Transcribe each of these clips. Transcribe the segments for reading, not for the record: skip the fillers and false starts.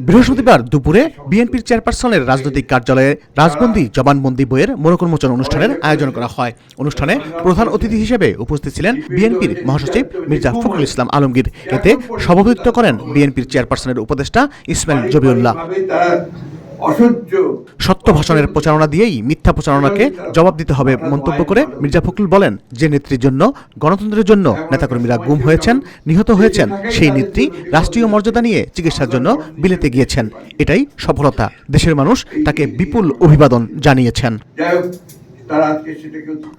বৃহস্পতিবার দুপুরে বিএনপির চেয়ারপারসনের রাজনৈতিক কার্যালয়ে রাজবন্দী জবানবন্দি বইয়ের মনোকর্মোচন অনুষ্ঠানের আয়োজন করা হয়। অনুষ্ঠানে প্রধান অতিথি হিসেবে উপস্থিত ছিলেন বিএনপির মহাসচিব মির্জা ফখরুল ইসলাম আলমগীর। এতে সভাপতিত্ব করেন বিএনপির চেয়ারপারসনের উপদেষ্টা ইসমাইল জবিউল্লাহ। সত্য ভাষণের প্রচারণা দিয়েই মিথ্যা প্রচারণাকে জবাব দিতে হবে মন্তব্য করে মির্জা ফখরুল বলেন, যে নেত্রীর জন্য গণতন্ত্রের জন্য নেতাকর্মীরা গুম হয়েছেন, নিহত হয়েছেন, সেই নেত্রী রাষ্ট্রীয় মর্যাদা নিয়ে চিকিৎসার জন্য বিলেতে গিয়েছেন। এটাই সফলতা। দেশের মানুষ তাকে বিপুল অভিবাদন জানিয়েছেন।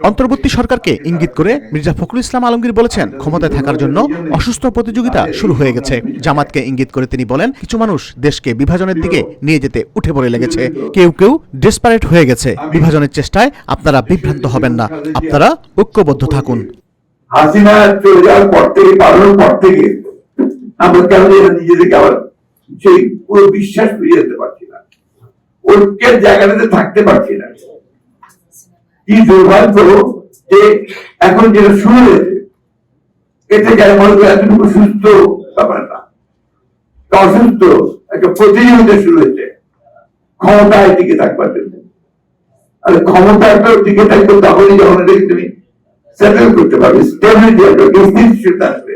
অন্তর্বর্তী সরকারকে ইঙ্গিত করে মির্জা ফখরুল ইসলাম আলমগীর বলেছেন, ক্ষমতায় থাকার জন্য অসুস্থ প্রতিযোগিতা শুরু হয়ে গেছে। জামাতকে ইঙ্গিত করে তিনি বলেন, কিছু মানুষ দেশকে বিভাজনের দিকে নিয়ে যেতে উঠে পড়ে লেগেছে। কেউ কেউ ডেসপারেট হয়ে গেছে। বিভাজনের চেষ্টায় আপনারা বিভ্রান্ত হবেন না, আপনারা ঐক্যবদ্ধ থাকুন। হাসিনা চলে যাওয়ার পর থেকে, পালানোর পর থেকে আমরা কেন নিজেদেরকে আবার সেই পুরো বিশ্বাস ফিরিয়ে যেতে পারছি না, ঐক্যের জায়গাটাতে থাকতে পারছি না। কি দুর্ভাগ্য যে এখন যেটা শুরু হয়েছে, এতে যারা মনে করে এতটুকু সুস্থ ব্যাপার না, অসুস্থ একটা প্রতিযোগিতা শুরু হয়েছে ক্ষমতায় টিকে থাকবার জন্য। আর ক্ষমতাটা টিকে থাকবে তখনই যখন তুমি সেটেল করতে পারবে, স্টেবিলিটি আসবে।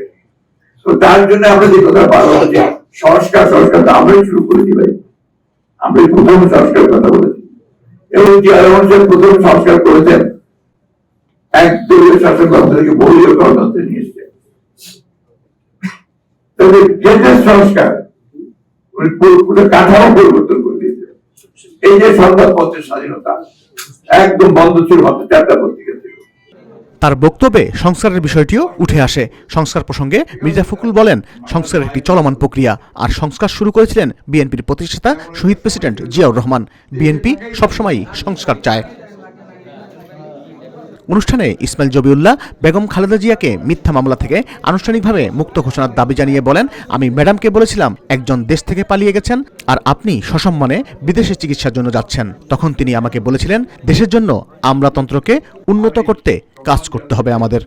তো তার জন্য আমরা যে কথা বলা হচ্ছে সংস্কার তো আমরাই শুরু করেছি ভাই, আমরাই প্রথম সংস্কার কথা বলেছি। এবং জিয়া রহমান সাহেব প্রথম সংস্কার করেছেন, এক দলীয় শাসক ব্যবস্থা থেকে বহুদলীয় গণতন্ত্রে নিয়ে এসেছেন। তবে সংস্কার পুরো কাঠামো পরিবর্তন করে দিয়েছে। এই যে সংবাদপত্রের স্বাধীনতা একদম বন্ধ ছিল মাত্র 4টা পত্রিকা ছিল। তার বক্তব্যে সংস্কারের বিষয়টিও উঠে আসে। সংস্কার প্রসঙ্গে মির্জা ফখরুল বলেন, সংস্কার একটি চলমান প্রক্রিয়া, আর সংস্কার শুরু করেছিলেন বিএনপির প্রতিষ্ঠাতা শহীদ প্রেসিডেন্ট জিয়াউর রহমান। বিএনপি সবসময়ই সংস্কার চায়। অনুষ্ঠানে ইসমাইল জবিউল্লাহ বেগম খালেদা জিয়াকে মিথ্যা মামলা থেকে আনুষ্ঠানিকভাবে মুক্ত ঘোষণার দাবি জানিয়ে বলেন, আমি ম্যাডামকে বলেছিলাম একজন দেশ থেকে পালিয়ে গেছেন আর আপনি সসম্মানে বিদেশে চিকিৎসার জন্য যাচ্ছেন। তখন তিনি আমাকে বলেছিলেন, দেশের জন্য আমলাতন্ত্রকে উন্নত করতে কাজ করতে হবে আমাদের।